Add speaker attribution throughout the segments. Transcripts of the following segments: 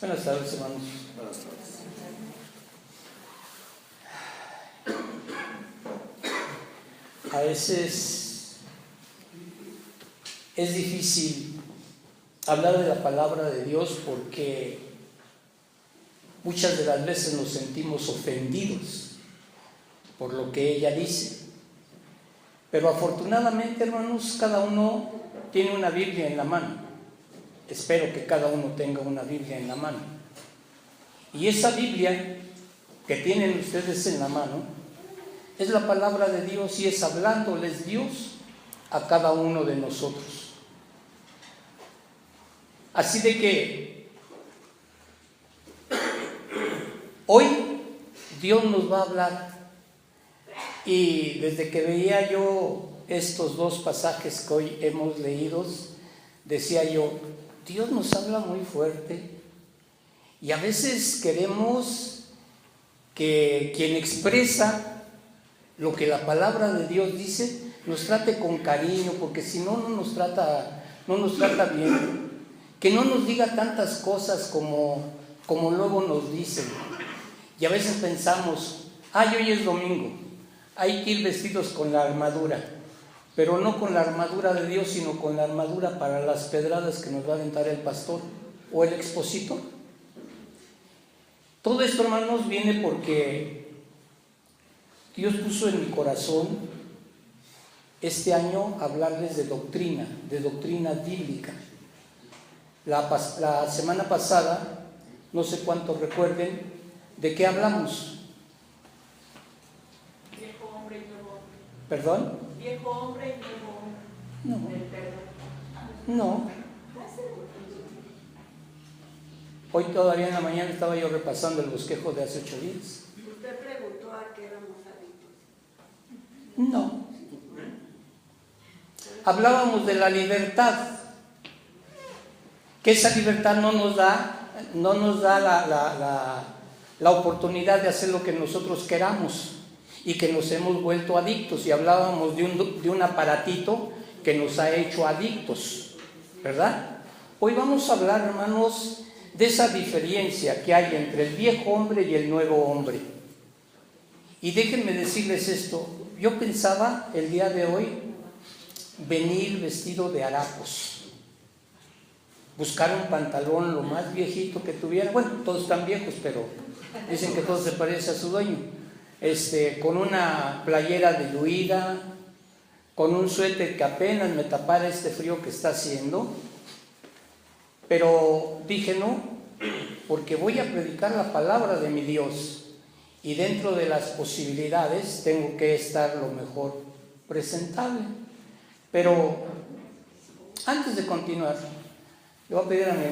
Speaker 1: Buenas tardes, hermanos.
Speaker 2: Buenas tardes.
Speaker 1: A veces es difícil hablar de la palabra de Dios porque muchas de las veces nos sentimos ofendidos por lo que ella dice. Pero afortunadamente, hermanos, cada uno tiene una Biblia en la mano. Espero que cada uno tenga una Biblia en la mano. Y esa Biblia que tienen ustedes en la mano es la palabra de Dios y es hablándoles Dios a cada uno de nosotros. Así de que hoy Dios nos va a hablar. Y desde que veía yo estos dos pasajes que hoy hemos leído, decía yo, Dios nos habla muy fuerte y a veces queremos que quien expresa lo que la palabra de Dios dice nos trate con cariño, porque si no, no nos trata bien, que no nos diga tantas cosas como luego nos dicen. Y a veces pensamos, hoy es domingo, hay que ir vestidos con la armadura, pero no con la armadura de Dios, sino con la armadura para las pedradas que nos va a aventar el pastor o el expositor. Todo esto, hermanos, viene porque Dios puso en mi corazón este año hablarles de doctrina bíblica. La semana pasada, no sé cuántos recuerden, ¿de qué hablamos?
Speaker 3: Viejo hombre y nuevo hombre.
Speaker 1: ¿Perdón?
Speaker 3: Viejo hombre y nuevo hombre.
Speaker 1: No. Hoy todavía en la mañana estaba yo repasando el bosquejo de hace 8 días.
Speaker 3: Usted preguntó a qué éramos adictos.
Speaker 1: No. Hablábamos de la libertad, que esa libertad no nos da la oportunidad de hacer lo que nosotros queramos y que nos hemos vuelto adictos. Y hablábamos de un aparatito que nos ha hecho adictos, ¿verdad? Hoy vamos a hablar, hermanos, de esa diferencia que hay entre el viejo hombre y el nuevo hombre. Y déjenme decirles esto, yo pensaba el día de hoy venir vestido de harapos, buscar un pantalón lo más viejito que tuviera. Bueno, todos están viejos, pero dicen que todo se parece a su dueño. Con una playera diluida, con un suéter que apenas me tapara este frío que está haciendo. Pero dije no, porque voy a predicar la palabra de mi Dios y dentro de las posibilidades tengo que estar lo mejor presentable. Pero antes de continuar, le voy a pedir a mi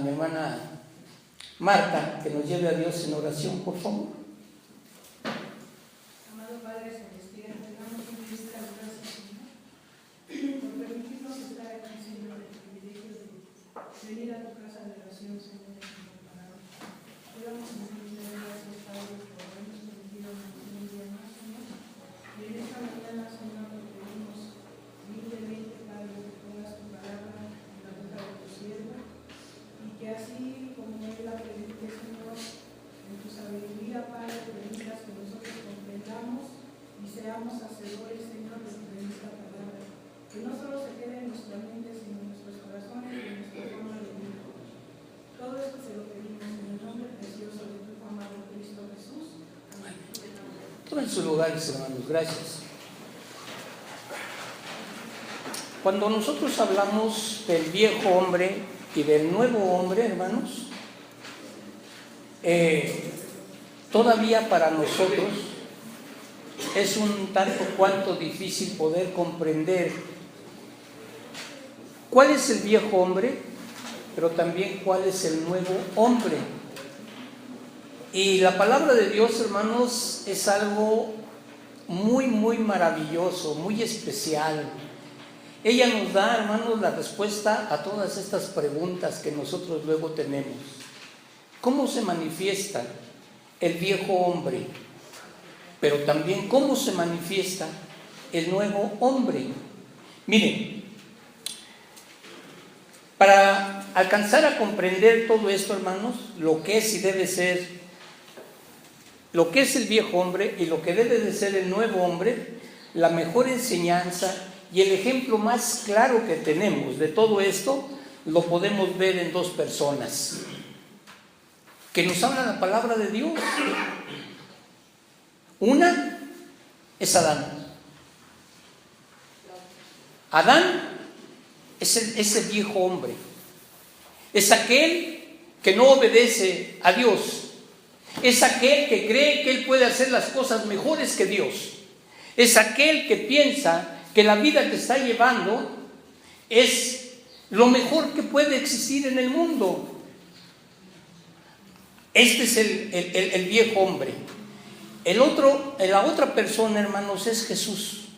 Speaker 1: hermana Marta que nos lleve a Dios en oración, por favor.
Speaker 4: Amado Padre Celestial, te damos infinitas gracias, Señor, por permitirnos estar aquí, Señor, el privilegio de venir a tu casa de oración, Señor, de tu palabra. Te damos infinitas gracias, Padre, por habernos permitido un día más, Señor. Y en esta mañana, Señor, te pedimos humildemente, Padre, que pongas tu palabra en la boca de tu siervo y que así como él la predique, Señor, en tu sabiduría, Padre, permitas que nosotros comprendamos y seamos hacedores, Señor, de esta palabra. Que no solo se quede en nuestra mente, sino en nuestros corazones y en nuestra forma de vivir. Todo esto te lo pedimos en el nombre precioso de tu amado Cristo Jesús. Amén.
Speaker 1: Tomen sus lugares, hermanos, gracias. Cuando nosotros hablamos del viejo hombre y del nuevo hombre, hermanos, todavía para nosotros es un tanto cuanto difícil poder comprender cuál es el viejo hombre, pero también cuál es el nuevo hombre. Y la palabra de Dios, hermanos, es algo muy, muy maravilloso, muy especial. Ella nos da, hermanos, la respuesta a todas estas preguntas que nosotros luego tenemos. ¿Cómo se manifiesta el viejo hombre? Pero también cómo se manifiesta el nuevo hombre. Miren, para alcanzar a comprender todo esto, hermanos, lo que es y debe ser, lo que es el viejo hombre y lo que debe de ser el nuevo hombre, la mejor enseñanza y el ejemplo más claro que tenemos de todo esto, lo podemos ver en dos personas que nos hablan la palabra de Dios. Una es Adán. Adán es ese viejo hombre. Es aquel que no obedece a Dios. Es aquel que cree que él puede hacer las cosas mejores que Dios. Es aquel que piensa que la vida que está llevando es lo mejor que puede existir en el mundo. Este es el viejo hombre. La otra persona, hermanos, es Jesús.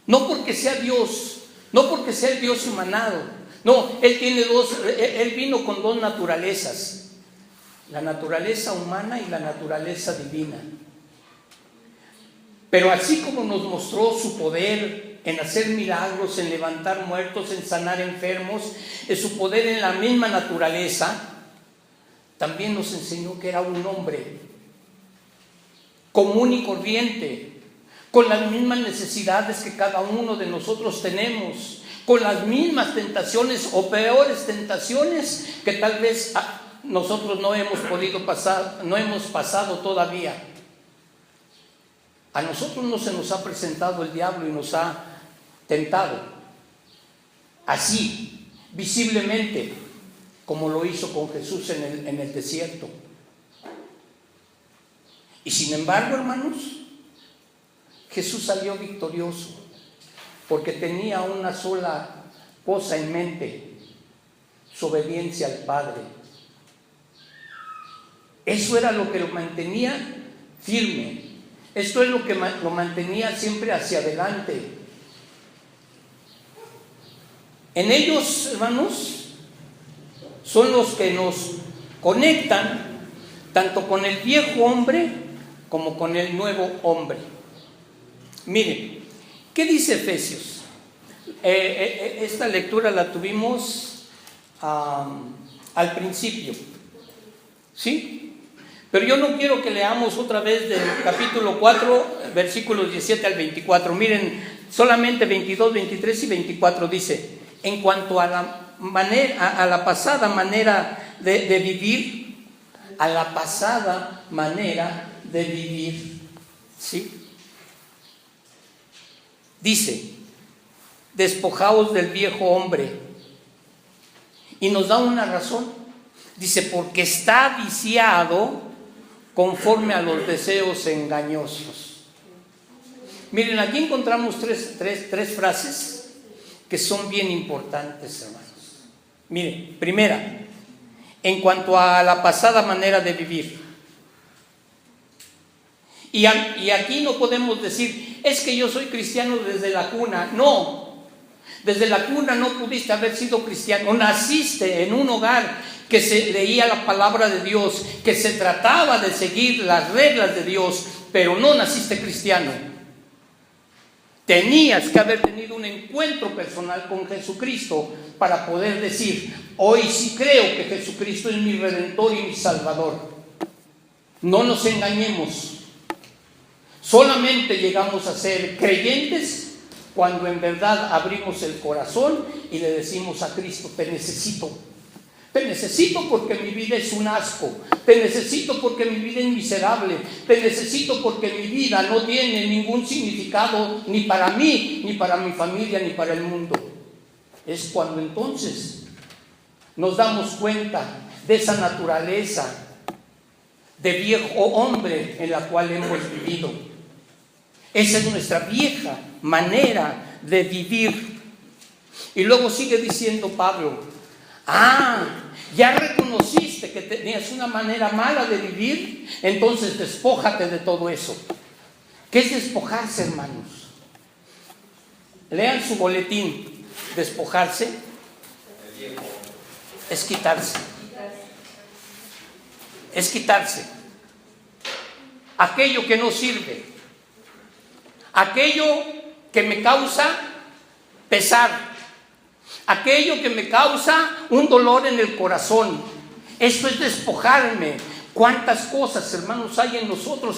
Speaker 1: No porque sea Dios, no porque sea el Dios humanado. No, Él vino con dos naturalezas. La naturaleza humana y la naturaleza divina. Pero así como nos mostró su poder en hacer milagros, en levantar muertos, en sanar enfermos, su poder en la misma naturaleza, también nos enseñó que era un hombre común y corriente, con las mismas necesidades que cada uno de nosotros tenemos, con las mismas tentaciones o peores tentaciones que tal vez nosotros no hemos pasado todavía. A nosotros no se nos ha presentado el diablo y nos ha tentado así, visiblemente, como lo hizo con Jesús en el desierto. Y sin embargo, hermanos, Jesús salió victorioso porque tenía una sola cosa en mente: su obediencia al Padre. Eso era lo que lo mantenía firme. Esto es lo que lo mantenía siempre hacia adelante. En ellos, hermanos, son los que nos conectan tanto con el viejo hombre como con el nuevo hombre. Miren, ¿qué dice Efesios? Esta lectura la tuvimos al principio, ¿sí? Pero yo no quiero que leamos otra vez del capítulo 4, versículos 17 al 24. Miren, solamente 22, 23 y 24 dice: en cuanto a la pasada manera de vivir, ¿sí? Dice: despojaos del viejo hombre. Y nos da una razón. Dice: porque está viciado conforme a los deseos engañosos. Miren, aquí encontramos tres frases que son bien importantes, hermanos. Miren, primera, en cuanto a la pasada manera de vivir. Y aquí no podemos decir: es que yo soy cristiano desde la cuna. No, desde la cuna no pudiste haber sido cristiano. Naciste en un hogar que se leía la palabra de Dios, que se trataba de seguir las reglas de Dios, pero no naciste cristiano. Tenías que haber tenido un encuentro personal con Jesucristo para poder decir: hoy sí creo que Jesucristo es mi Redentor y mi Salvador. No nos engañemos. Solamente llegamos a ser creyentes cuando en verdad abrimos el corazón y le decimos a Cristo: te necesito. Te necesito porque mi vida es un asco. Te necesito porque mi vida es miserable. Te necesito porque mi vida no tiene ningún significado ni para mí, ni para mi familia, ni para el mundo. Es cuando entonces nos damos cuenta de esa naturaleza de viejo hombre en la cual hemos vivido. Esa es nuestra vieja manera de vivir. Y luego sigue diciendo Pablo: ya reconociste que tenías una manera mala de vivir, entonces despójate de todo eso. ¿Qué es despojarse, hermanos? Lean su boletín. Despojarse es quitarse. Es quitarse aquello que no sirve, aquello que me causa pesar, aquello que me causa un dolor en el corazón. Esto es despojarme. ¿Cuántas cosas, hermanos, hay en nosotros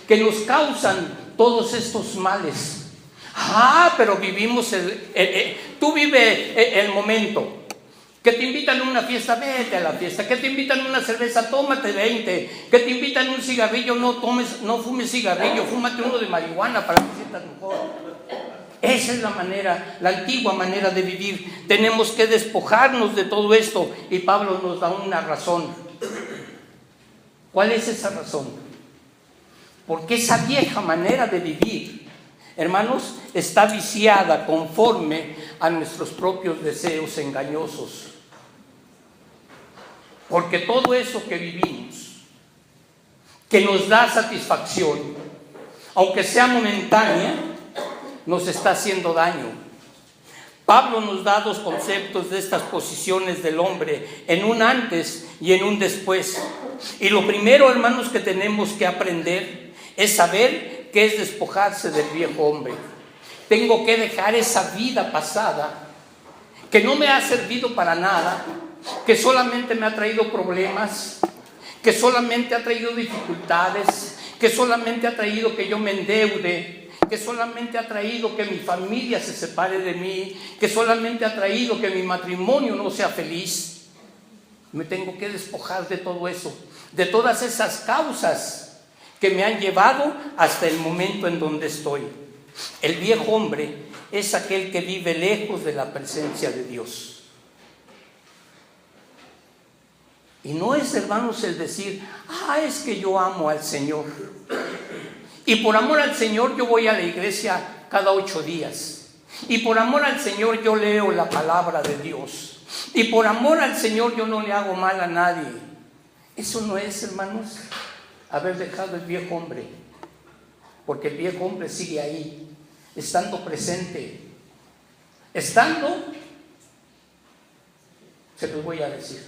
Speaker 1: que nos causan todos estos males? Pero vivimos tú vive el momento. Que te invitan a una fiesta, vete a la fiesta. Que te invitan a una cerveza, tómate 20. Que te invitan a un cigarrillo, no fumes cigarrillo, fúmate uno de marihuana para que te sientas mejor. Esa es la antigua manera de vivir. Tenemos que despojarnos de todo esto. Y Pablo nos da una razón. ¿Cuál es esa razón? Porque esa vieja manera de vivir, hermanos, está viciada conforme a nuestros propios deseos engañosos. Porque todo eso que vivimos, que nos da satisfacción, aunque sea momentánea, nos está haciendo daño. Pablo nos da dos conceptos de estas posiciones del hombre, en un antes y en un después. Y lo primero, hermanos, que tenemos que aprender es saber qué es despojarse del viejo hombre. Tengo que dejar esa vida pasada que no me ha servido para nada, que solamente me ha traído problemas, que solamente ha traído dificultades, que solamente ha traído que yo me endeude, que solamente ha traído que mi familia se separe de mí, que solamente ha traído que mi matrimonio no sea feliz. Me tengo que despojar de todo eso, de todas esas causas que me han llevado hasta el momento en donde estoy. El viejo hombre es aquel que vive lejos de la presencia de Dios. Y no es, hermanos, el decir, es que yo amo al Señor. Y por amor al Señor yo voy a la iglesia cada 8 días. Y por amor al Señor yo leo la palabra de Dios. Y por amor al Señor yo no le hago mal a nadie. Eso no es, hermanos, haber dejado el viejo hombre. Porque el viejo hombre sigue ahí, estando presente. Se los voy a decir,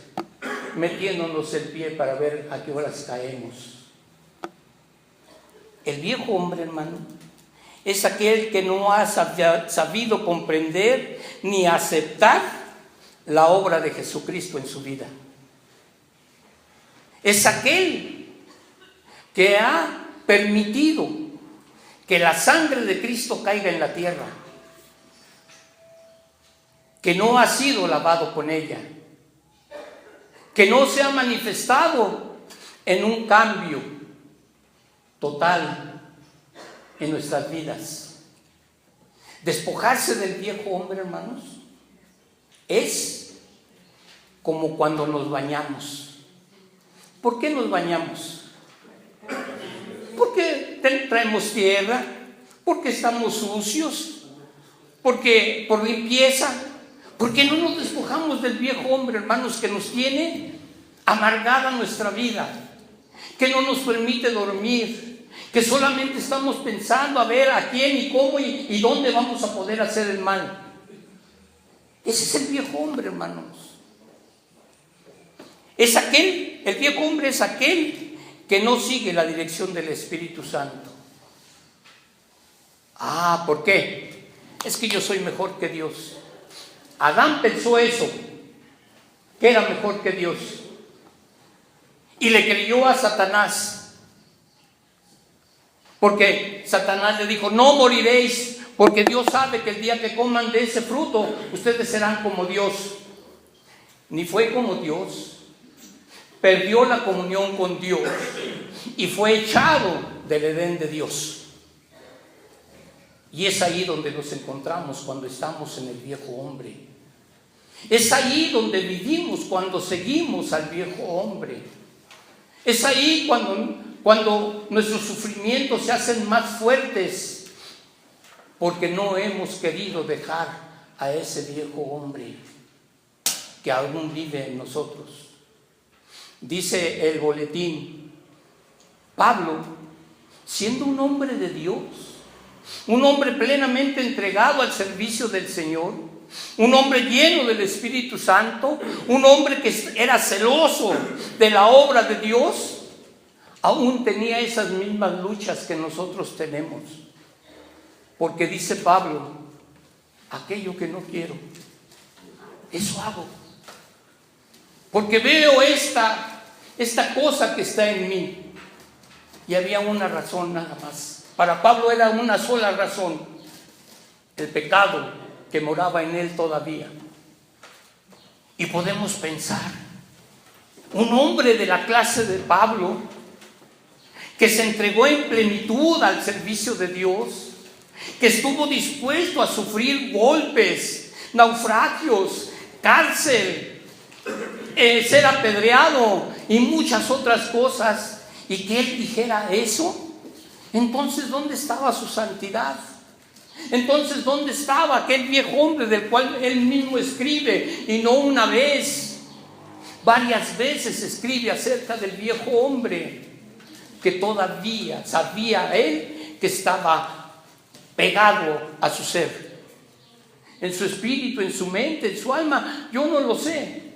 Speaker 1: metiéndonos el pie para ver a qué horas caemos. El viejo hombre, hermano, es aquel que no ha sabido comprender ni aceptar la obra de Jesucristo en su vida. Es aquel que ha permitido que la sangre de Cristo caiga en la tierra, que no ha sido lavado con ella, que no se ha manifestado en un cambio total en nuestras vidas. Despojarse del viejo hombre, hermanos, es como cuando nos bañamos. ¿Por qué nos bañamos? Porque traemos tierra, porque estamos sucios, porque por limpieza. ¿Por qué no nos despojamos del viejo hombre, hermanos, que nos tiene amargada nuestra vida, que no nos permite dormir, que solamente estamos pensando a ver a quién y cómo y dónde vamos a poder hacer el mal? Ese es el viejo hombre, hermanos. El viejo hombre es aquel que no sigue la dirección del Espíritu Santo. ¿Por qué? Es que yo soy mejor que Dios. Adán pensó eso, que era mejor que Dios, y le creyó a Satanás, porque Satanás le dijo, no moriréis, porque Dios sabe que el día que coman de ese fruto, ustedes serán como Dios. Ni fue como Dios, perdió la comunión con Dios y fue echado del Edén de Dios. Y es ahí donde nos encontramos cuando estamos en el viejo hombre. Es ahí donde vivimos cuando seguimos al viejo hombre. Es ahí cuando nuestros sufrimientos se hacen más fuertes, porque no hemos querido dejar a ese viejo hombre que aún vive en nosotros. Dice el boletín, Pablo, siendo un hombre de Dios, un hombre plenamente entregado al servicio del Señor, un hombre lleno del Espíritu Santo, un hombre que era celoso de la obra de Dios, aún tenía esas mismas luchas que nosotros tenemos. Porque dice Pablo, aquello que no quiero, Eso hago. Porque veo esta cosa que está en mí. Y había una razón nada más. Para Pablo era una sola razón: el pecado que moraba en él todavía. Y podemos pensar, un hombre de la clase de Pablo, que se entregó en plenitud al servicio de Dios, que estuvo dispuesto a sufrir golpes, naufragios, cárcel, ser apedreado y muchas otras cosas, y que él dijera eso, entonces ¿dónde estaba su santidad? Entonces ¿dónde estaba aquel viejo hombre del cual él mismo escribe? Y no una vez, varias veces escribe acerca del viejo hombre, que todavía sabía él que estaba pegado a su ser, en su espíritu, en su mente, en su alma. Yo no lo sé,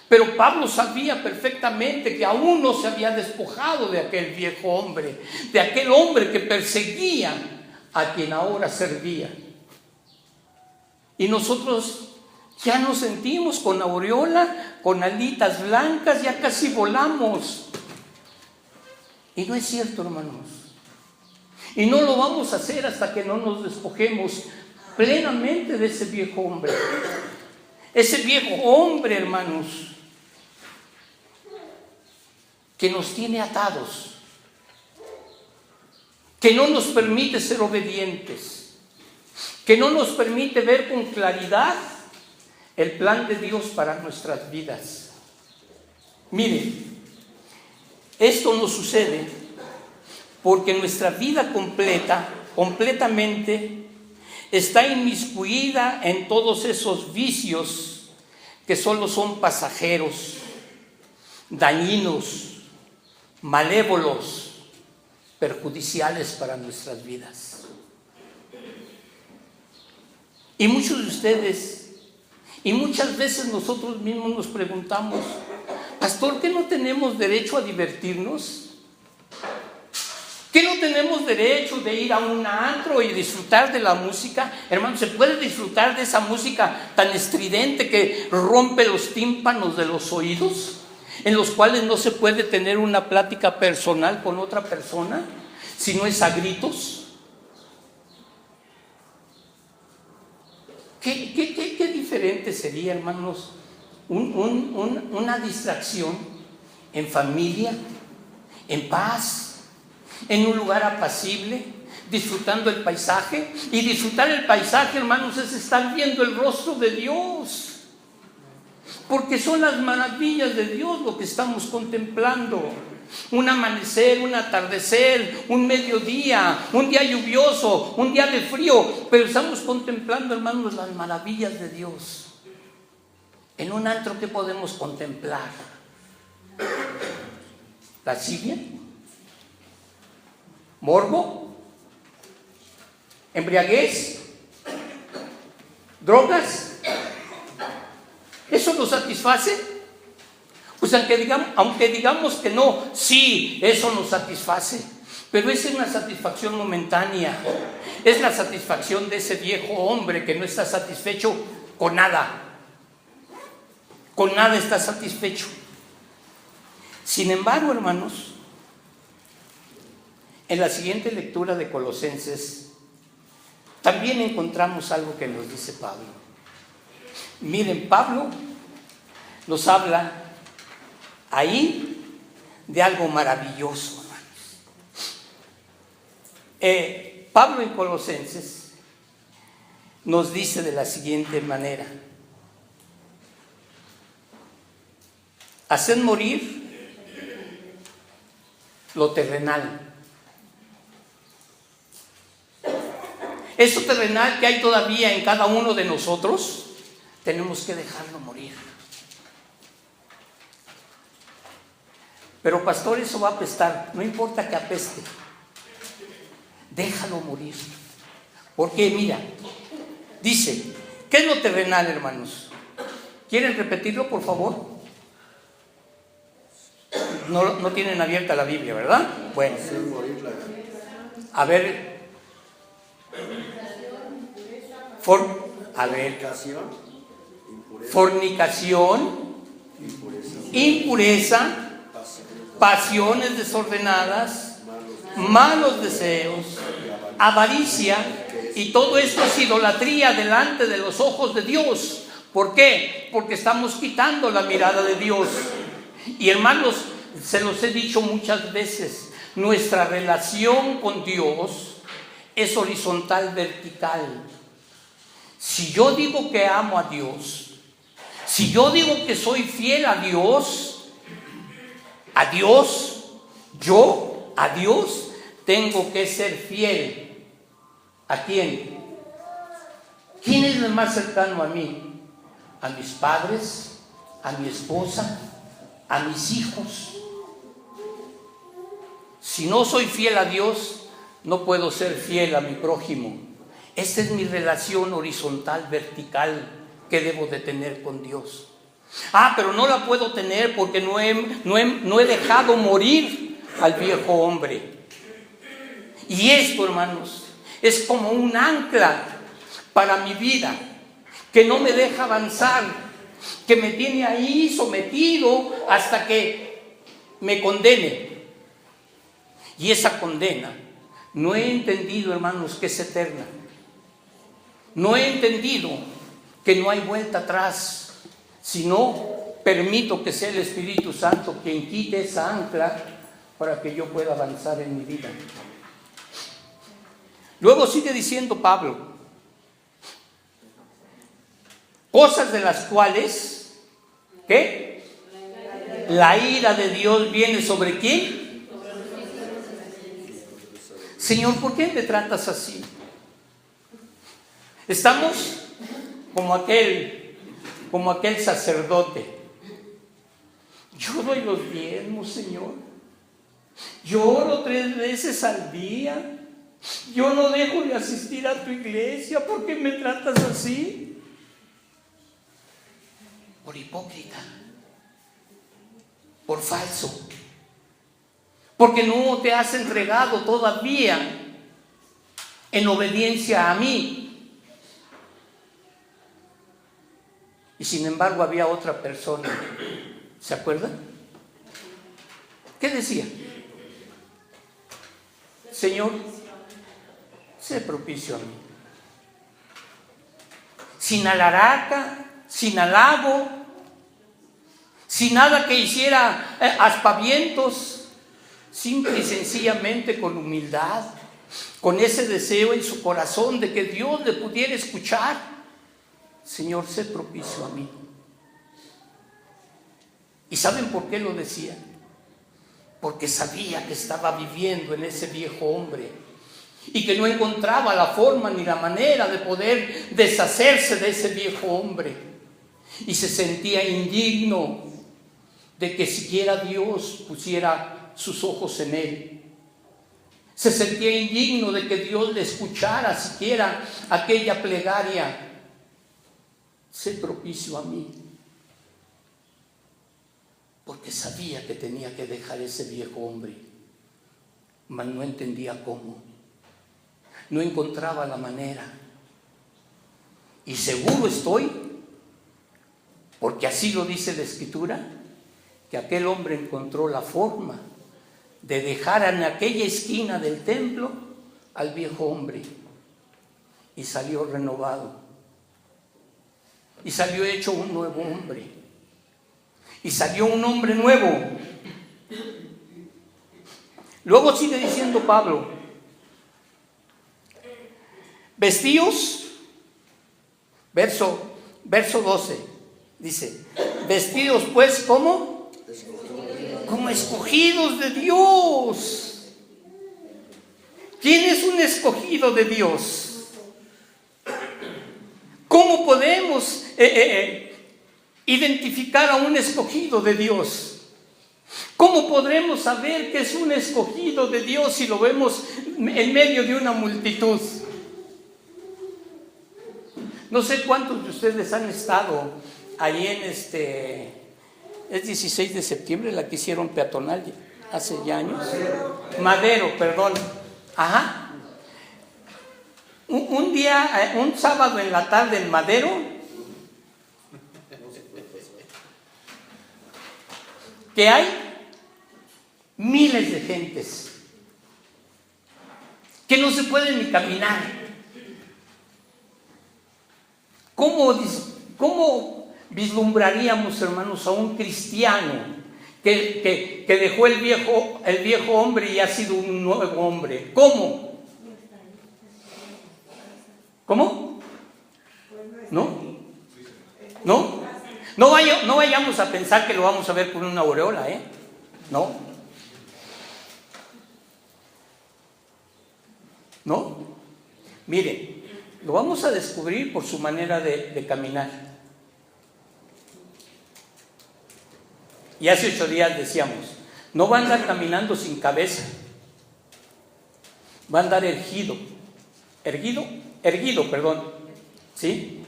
Speaker 1: pero Pablo sabía perfectamente que aún no se había despojado de aquel viejo hombre, de aquel hombre que perseguía a quien ahora servía. Y nosotros ya nos sentimos con aureola, con alitas blancas, ya casi volamos. Y no es cierto, hermanos. Y no lo vamos a hacer hasta que no nos despojemos plenamente de ese viejo hombre. Ese viejo hombre, hermanos, que nos tiene atados, que no nos permite ser obedientes, que no nos permite ver con claridad el plan de Dios para nuestras vidas. Miren, esto nos sucede porque nuestra vida completamente está inmiscuida en todos esos vicios que solo son pasajeros, dañinos, malévolos, perjudiciales para nuestras vidas. Y muchos de ustedes, y muchas veces nosotros mismos nos preguntamos: pastor, ¿qué no tenemos derecho a divertirnos? ¿Qué no tenemos derecho de ir a un antro y disfrutar de la música? Hermano, ¿se puede disfrutar de esa música tan estridente que rompe los tímpanos de los oídos, en los cuales no se puede tener una plática personal con otra persona, si no es a gritos? ¿Qué diferente sería, hermanos, una distracción en familia, en paz, en un lugar apacible, disfrutando el paisaje? Y disfrutar el paisaje, hermanos, es estar viendo el rostro de Dios, porque son las maravillas de Dios lo que estamos contemplando. Un amanecer, un atardecer, un mediodía, un día lluvioso, un día de frío, pero estamos contemplando, hermanos, las maravillas de Dios. En un antro, ¿qué podemos contemplar? ¿Lascivia? ¿Morbo? ¿Embriaguez? ¿Drogas? ¿Eso nos satisface? Pues aunque digamos que no, sí, eso nos satisface, pero esa es una satisfacción momentánea. Es la satisfacción de ese viejo hombre que no está satisfecho con nada. Con nada está satisfecho. Sin embargo, hermanos, en la siguiente lectura de Colosenses también encontramos algo que nos dice Pablo. Miren, Pablo nos habla ahí de algo maravilloso, hermanos. Pablo en Colosenses nos dice de la siguiente manera: haced morir lo terrenal. Eso terrenal que hay todavía en cada uno de nosotros, tenemos que dejarlo morir. Pero pastor, eso va a apestar. No importa que apeste, déjalo morir. Porque mira, dice, ¿qué es lo terrenal, hermanos? ¿Quieren repetirlo, por favor? No tienen abierta la Biblia, ¿verdad? Bueno, a ver, fornicación, impureza, pasiones desordenadas, malos deseos, avaricia, y todo esto es idolatría delante de los ojos de Dios. ¿Por qué? Porque estamos quitando la mirada de Dios. Y hermanos, se los he dicho muchas veces, nuestra relación con Dios es horizontal, vertical. Si yo digo que amo a Dios, si yo digo que soy fiel a Dios, yo a Dios tengo que ser fiel. ¿A quién? ¿Quién es el más cercano a mí? A mis padres, a mi esposa, a mis hijos. Si no soy fiel a Dios, no puedo ser fiel a mi prójimo. Esta es mi relación horizontal, vertical que debo de tener con Dios. Pero no la puedo tener porque no he dejado morir al viejo hombre. Y esto, hermanos, es como un ancla para mi vida, que no me deja avanzar, que me tiene ahí sometido hasta que me condene. Y esa condena, no he entendido, hermanos, que es eterna. No he entendido que no hay vuelta atrás, si no permito que sea el Espíritu Santo quien quite esa ancla para que yo pueda avanzar en mi vida. Luego sigue diciendo Pablo, cosas de las cuales, ¿qué? La ira de Dios viene ¿sobre quién? Señor, ¿por qué me tratas así? Estamos como aquel sacerdote. Yo doy los diezmos, Señor. Yo oro 3 veces al día. Yo no dejo de asistir a tu iglesia. ¿Por qué me tratas así? Por hipócrita, por falso, porque no te has entregado todavía en obediencia a mí. Y sin embargo había otra persona, ¿se acuerdan? ¿Qué decía? Señor, sé propicio a mí. Sin alaraca, sin halago, sin nada que hiciera aspavientos, simple y sencillamente con humildad, con ese deseo en su corazón de que Dios le pudiera escuchar. Señor, sé propicio a mí. ¿Y saben por qué lo decía? Porque sabía que estaba viviendo en ese viejo hombre y que no encontraba la forma ni la manera de poder deshacerse de ese viejo hombre, y se sentía indigno de que siquiera Dios pusiera sus ojos en él. Se sentía indigno de que Dios le escuchara siquiera aquella plegaria: sé propicio a mí. Porque sabía que tenía que dejar ese viejo hombre, mas no entendía cómo, no encontraba la manera. Y seguro estoy, porque así lo dice la Escritura, que aquel hombre encontró la forma de dejar en aquella esquina del templo al viejo hombre, y salió renovado, y salió hecho un nuevo hombre. Y salió un hombre nuevo. Luego sigue diciendo Pablo: vestíos, verso 12, dice: vestidos pues como escogidos de Dios. ¿Quién es un escogido de Dios? ¿Cómo podemos identificar a un escogido de Dios? ¿Cómo podremos saber que es un escogido de Dios si lo vemos en medio de una multitud? No sé cuántos de ustedes han estado ahí en es 16 de septiembre, la que hicieron peatonal hace ya años. Madero, perdón. Ajá. Un día, un sábado en la tarde en Madero, que hay miles de gentes que no se pueden ni caminar. ¿Cómo vislumbraríamos, hermanos, a un cristiano que dejó el viejo hombre y ha sido un nuevo hombre? ¿Cómo? ¿Cómo? ¿No? ¿No? No vayamos a pensar que lo vamos a ver con una aureola, No. ¿No? Mire, lo vamos a descubrir por su manera de caminar. Y hace 8 días decíamos, no va a andar caminando sin cabeza, va a andar erguido, ¿sí?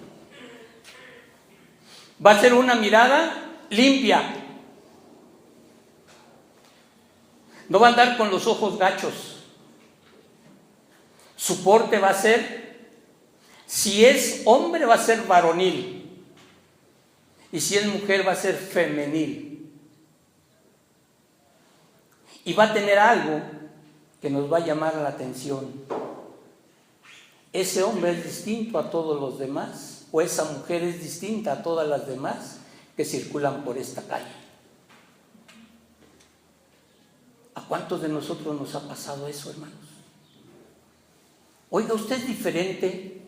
Speaker 1: Va a ser una mirada limpia, no va a andar con los ojos gachos. Su porte va a ser, si es hombre va a ser varonil, y si es mujer va a ser femenil. Y va a tener algo que nos va a llamar la atención. ¿Ese hombre es distinto a todos los demás? ¿O esa mujer es distinta a todas las demás que circulan por esta calle? ¿A cuántos de nosotros nos ha pasado eso, hermanos? Oiga, usted es diferente.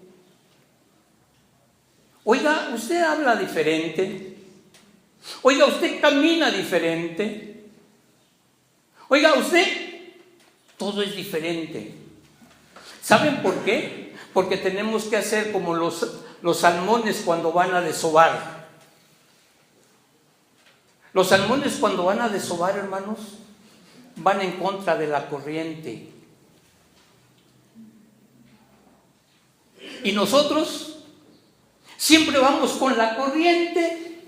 Speaker 1: Oiga, usted habla diferente. Oiga, usted camina diferente. Oiga, usted, todo es diferente. ¿Saben por qué? Porque tenemos que hacer como los salmones cuando van a desovar. Los salmones cuando van a desovar, hermanos, van en contra de la corriente. Y nosotros siempre vamos con la corriente.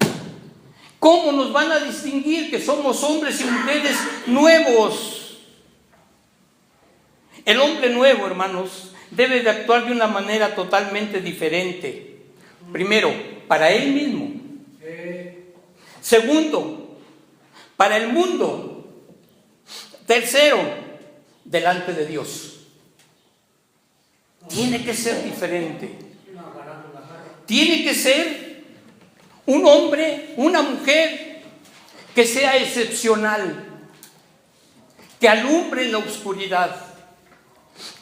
Speaker 1: ¿Cómo nos van a distinguir que somos hombres y mujeres nuevos? El hombre nuevo, hermanos, debe de actuar de una manera totalmente diferente. Primero, para él mismo. Segundo, para el mundo. Tercero, delante de Dios. Tiene que ser diferente. Tiene que ser un hombre, una mujer que sea excepcional, que alumbre en la oscuridad,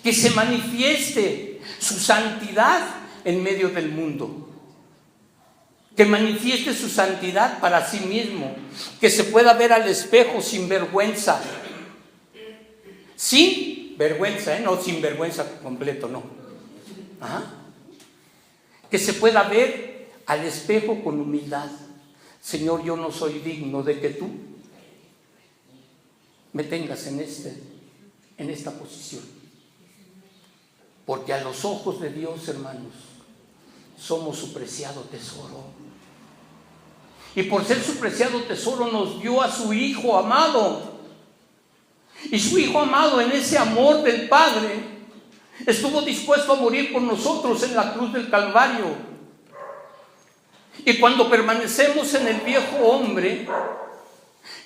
Speaker 1: que se manifieste su santidad en medio del mundo, que manifieste su santidad para sí mismo, que se pueda ver al espejo sin vergüenza. Sin vergüenza, no sin vergüenza completo, no. Que se pueda ver al espejo con humildad. Señor, yo no soy digno de que tú me tengas en esta posición. Porque a los ojos de Dios, hermanos, somos su preciado tesoro. Y por ser su preciado tesoro nos dio a su Hijo amado. Y su Hijo amado, en ese amor del Padre, estuvo dispuesto a morir por nosotros en la cruz del Calvario. Y cuando permanecemos en el viejo hombre,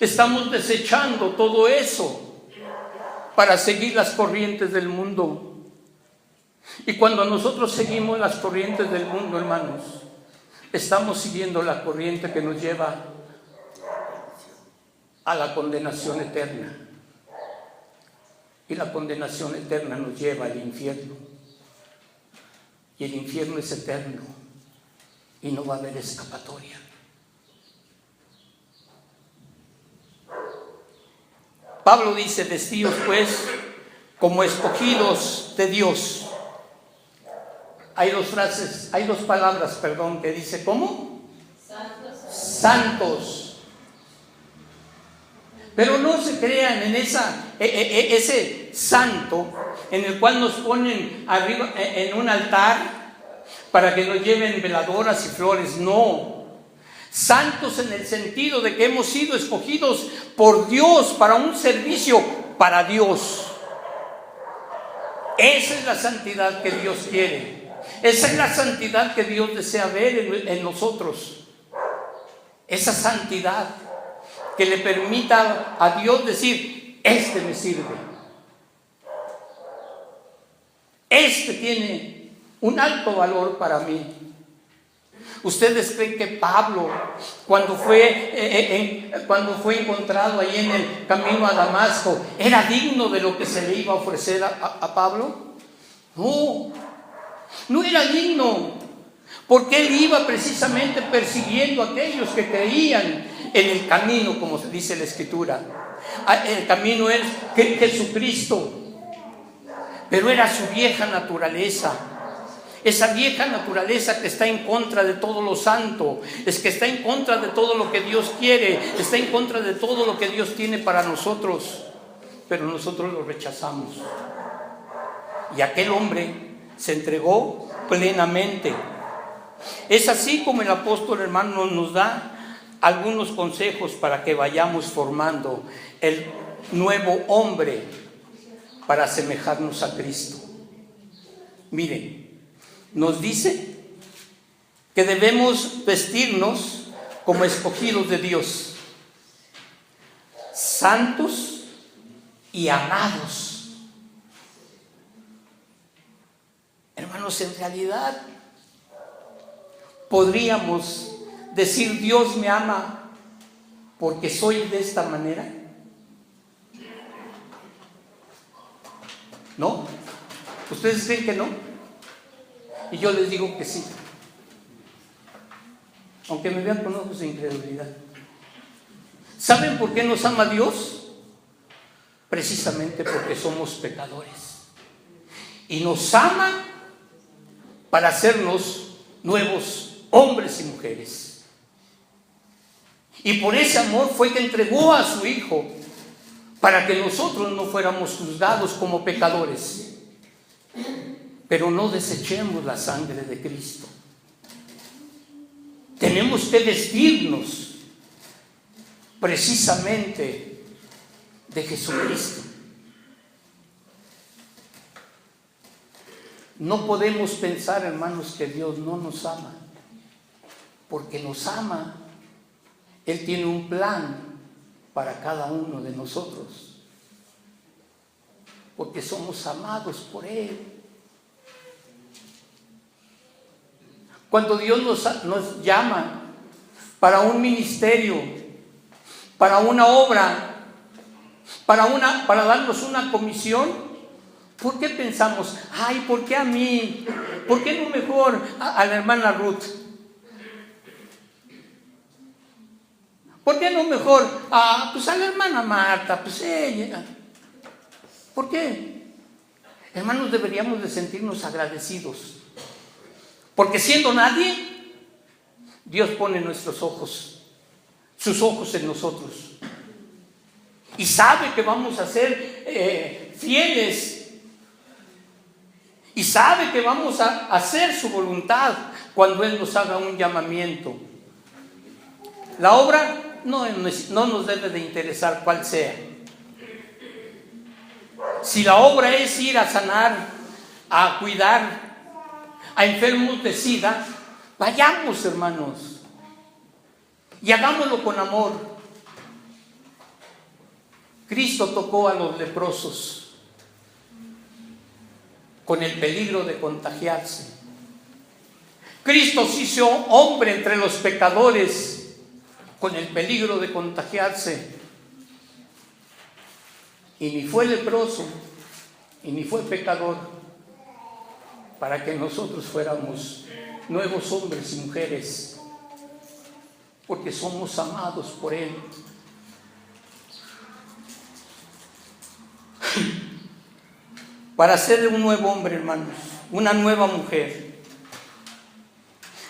Speaker 1: estamos desechando todo eso para seguir las corrientes del mundo. Y cuando nosotros seguimos las corrientes del mundo, hermanos, estamos siguiendo la corriente que nos lleva a la condenación eterna. Y la condenación eterna nos lleva al infierno. Y el infierno es eterno. Y no va a haber escapatoria. Pablo dice, vestidos pues como escogidos de Dios. Hay dos palabras, que dice, ¿cómo? Santos. Pero no se crean en ese santo en el cual nos ponen arriba en un altar para que nos lleven veladoras y flores. No. Santos en el sentido de que hemos sido escogidos por Dios para un servicio para Dios. Esa es la santidad que Dios quiere. Esa es la santidad que Dios desea ver en nosotros. Esa santidad que le permita a Dios decir: este me sirve, este tiene un alto valor para mí. ¿Ustedes creen que Pablo, cuando fue encontrado ahí en el camino a Damasco, era digno de lo que se le iba a ofrecer a Pablo? No era digno, porque él iba precisamente persiguiendo a aquellos que creían en el camino, como se dice en la Escritura. El camino es Jesucristo, pero era su vieja naturaleza. Esa vieja naturaleza que está en contra de todo lo santo, es que está en contra de todo lo que Dios quiere, está en contra de todo lo que Dios tiene para nosotros, pero nosotros lo rechazamos. Y aquel hombre se entregó plenamente. Es así como el apóstol, hermano, nos da algunos consejos para que vayamos formando el nuevo hombre para asemejarnos a Cristo. Miren, nos dice que debemos vestirnos como escogidos de Dios, santos y amados. Hermanos, en realidad podríamos decir: Dios me ama porque soy de esta manera. ¿No? ¿Ustedes creen que no? Y yo les digo que sí, aunque me vean con ojos de incredulidad. ¿Saben por qué nos ama Dios? Precisamente porque somos pecadores, y nos ama para hacernos nuevos hombres y mujeres. Y por ese amor fue que entregó a su Hijo, para que nosotros no fuéramos juzgados como pecadores. Pero no desechemos la sangre de Cristo. Tenemos que vestirnos precisamente de Jesucristo. No podemos pensar, hermanos, que Dios no nos ama, porque nos ama. Él tiene un plan para cada uno de nosotros, porque somos amados por Él. Cuando Dios nos llama para un ministerio, para una obra, para darnos una comisión, ¿por qué pensamos: ay, ¿por qué a mí? ¿Por qué no mejor a la hermana Ruth? ¿Por qué no mejor a la hermana Marta? Pues ella. ¿Por qué? Hermanos, deberíamos de sentirnos agradecidos. Porque siendo nadie, Dios pone nuestros ojos, sus ojos en nosotros. Y sabe que vamos a ser fieles. Y sabe que vamos a hacer su voluntad cuando Él nos haga un llamamiento. La obra no nos debe de interesar cuál sea. Si la obra es ir a sanar, a cuidar a enfermos de SIDA, vayamos, hermanos, y hagámoslo con amor. Cristo tocó a los leprosos con el peligro de contagiarse. Cristo se hizo hombre entre los pecadores con el peligro de contagiarse. Y ni fue leproso, y ni fue pecador, para que nosotros fuéramos nuevos hombres y mujeres, porque somos amados por Él. Para ser un nuevo hombre, hermanos, una nueva mujer,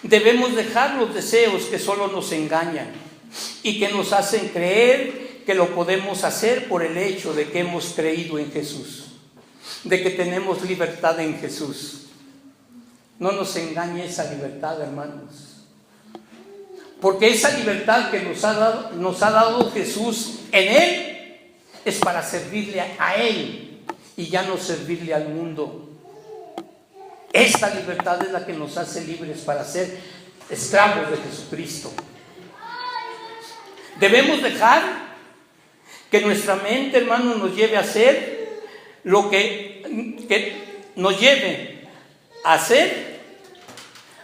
Speaker 1: debemos dejar los deseos que solo nos engañan y que nos hacen creer que lo podemos hacer por el hecho de que hemos creído en Jesús, de que tenemos libertad en Jesús. No nos engañe esa libertad, hermanos, porque esa libertad que nos ha dado Jesús en Él es para servirle a Él y ya no servirle al mundo. Esta libertad es la que nos hace libres para ser esclavos de Jesucristo. Debemos dejar que nuestra mente, hermano, nos lleve a hacer lo que nos lleve a hacer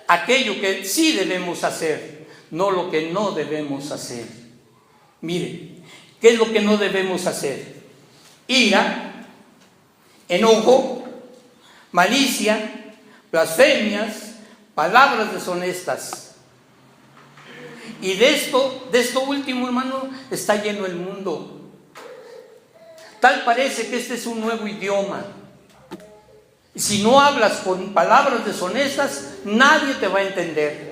Speaker 1: aquello que sí debemos hacer, no lo que no debemos hacer. Mire, ¿qué es lo que no debemos hacer? Ira, enojo, malicia, blasfemias, palabras deshonestas. Y de esto último, hermano, está lleno el mundo. Tal parece que este es un nuevo idioma. Si no hablas con palabras deshonestas, nadie te va a entender.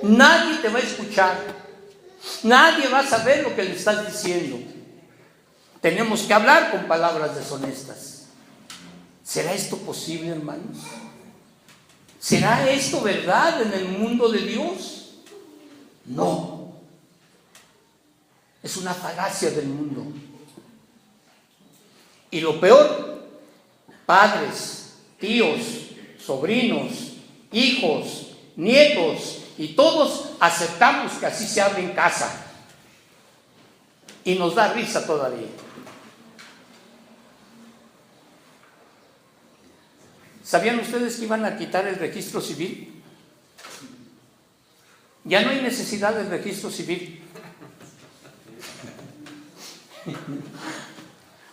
Speaker 1: Nadie te va a escuchar. Nadie va a saber lo que le estás diciendo. Tenemos que hablar con palabras deshonestas. ¿Será esto posible, hermanos? ¿Será esto verdad en el mundo de Dios? No. Es una falacia del mundo. Y lo peor, padres, tíos, sobrinos, hijos, nietos, y todos aceptamos que así se habla en casa. Y nos da risa todavía. ¿Sabían ustedes que iban a quitar el registro civil? Ya no hay necesidad del registro civil.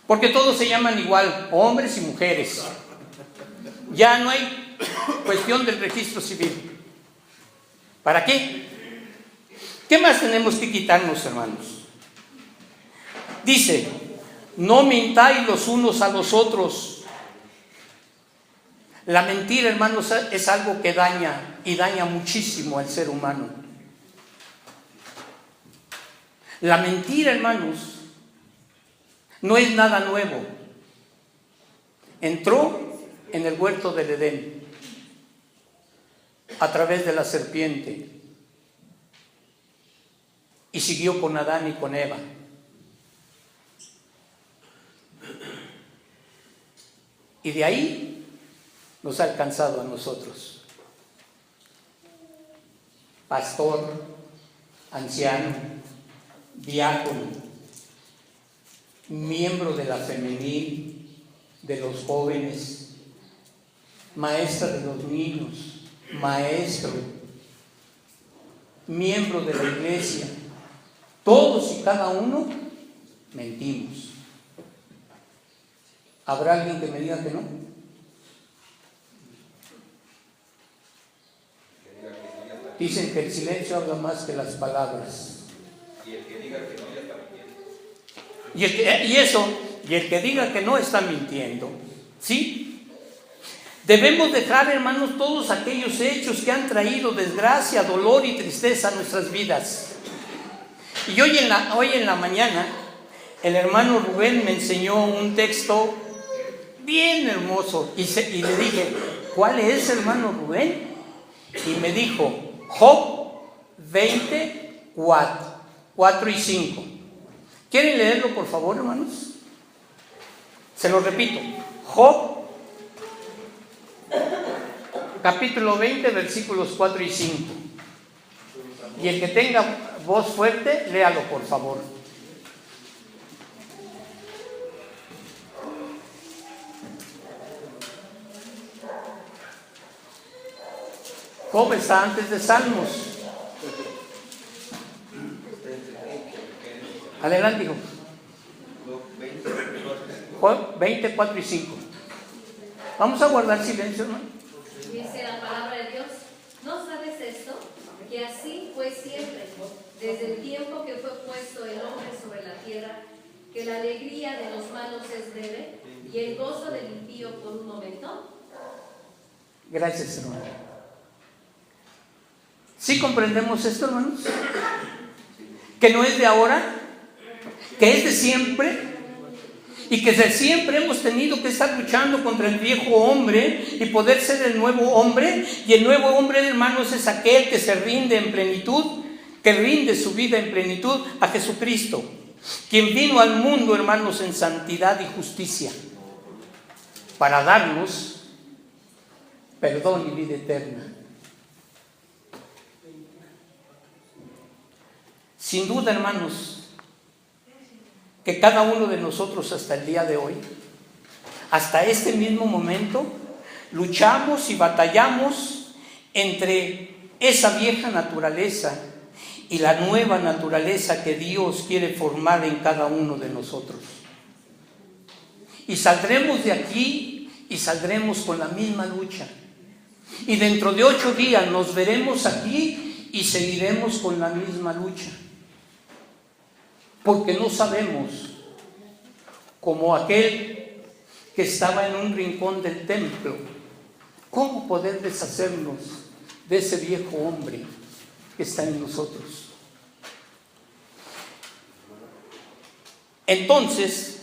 Speaker 1: Porque todos se llaman igual, hombres y mujeres. Ya no hay cuestión del registro civil. ¿Para qué? ¿Qué más tenemos que quitarnos, hermanos? Dice, no mintáis los unos a los otros. La mentira, hermanos, es algo que daña y daña muchísimo al ser humano. La mentira, hermanos, no es nada nuevo. Entró en el huerto del Edén a través de la serpiente y siguió con Adán y con Eva. Y de ahí nos ha alcanzado a nosotros. Pastor, anciano, diácono, miembro de la femenil, de los jóvenes, maestra de los niños, maestro, miembro de la iglesia, todos y cada uno mentimos. ¿Habrá alguien que me diga que no? Dicen que el silencio habla más que las palabras.
Speaker 2: Y el que diga que no, ya está mintiendo.
Speaker 1: Y el que diga que no está mintiendo. ¿Sí? Debemos dejar, hermanos, todos aquellos hechos que han traído desgracia, dolor y tristeza a nuestras vidas. Y hoy en la mañana, el hermano Rubén me enseñó un texto bien hermoso. Y le dije, ¿cuál es, hermano Rubén? Y me dijo, Job 24, 4 y 5. ¿Quieren leerlo, por favor, hermanos? Se lo repito. Job, capítulo 20, versículos 4 y 5. Y el que tenga voz fuerte, léalo, por favor. Job está antes de Salmos. Adelante, hijo. Job 20, 4 y 5. Vamos a guardar silencio, ¿no?
Speaker 5: Dice la palabra de Dios, ¿no sabes esto? Que así fue siempre, desde el tiempo que fue puesto el hombre sobre la tierra, que la alegría de los malos es breve y el gozo del impío por un momento.
Speaker 1: Gracias, hermano. ¿Sí comprendemos esto, hermanos? Que no es de ahora, que es de siempre, y que desde siempre hemos tenido que estar luchando contra el viejo hombre y poder ser el nuevo hombre. Y el nuevo hombre, hermanos, es aquel que se rinde en plenitud, que rinde su vida en plenitud a Jesucristo, quien vino al mundo, hermanos, en santidad y justicia, para darnos perdón y vida eterna. Sin duda, hermanos, que cada uno de nosotros hasta el día de hoy, hasta este mismo momento, luchamos y batallamos entre esa vieja naturaleza y la nueva naturaleza que Dios quiere formar en cada uno de nosotros. Y saldremos de aquí y saldremos con la misma lucha. Y dentro de 8 días nos veremos aquí y seguiremos con la misma lucha. Porque no sabemos, como aquel que estaba en un rincón del templo, cómo poder deshacernos de ese viejo hombre que está en nosotros. Entonces,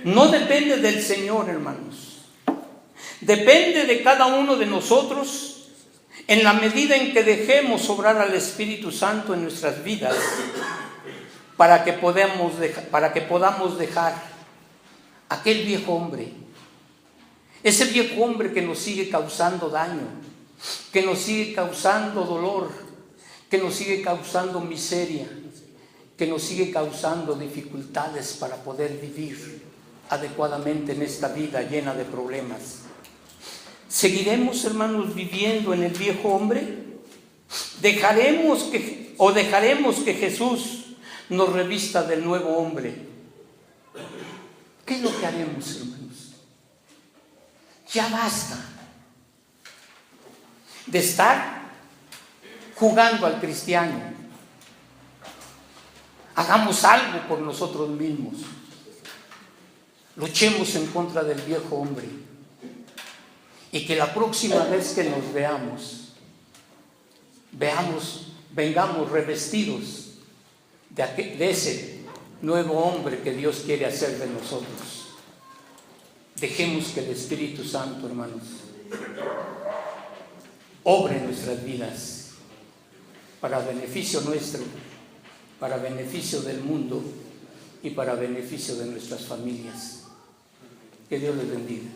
Speaker 1: no depende del Señor, hermanos. Depende de cada uno de nosotros en la medida en que dejemos obrar al Espíritu Santo en nuestras vidas para que podamos dejar aquel viejo hombre, ese viejo hombre que nos sigue causando daño, que nos sigue causando dolor, que nos sigue causando miseria, que nos sigue causando dificultades para poder vivir adecuadamente en esta vida llena de problemas. ¿Seguiremos, hermanos, viviendo en el viejo hombre? ¿Dejaremos que Jesús nos revista del nuevo hombre? ¿Qué es lo que haremos, hermanos? Ya basta de estar jugando al cristiano. Hagamos algo por nosotros mismos. Luchemos en contra del viejo hombre. Y que la próxima vez que nos vengamos revestidos de ese nuevo hombre que Dios quiere hacer de nosotros. Dejemos que el Espíritu Santo, hermanos, obre en nuestras vidas para beneficio nuestro, para beneficio del mundo y para beneficio de nuestras familias. Que Dios les bendiga.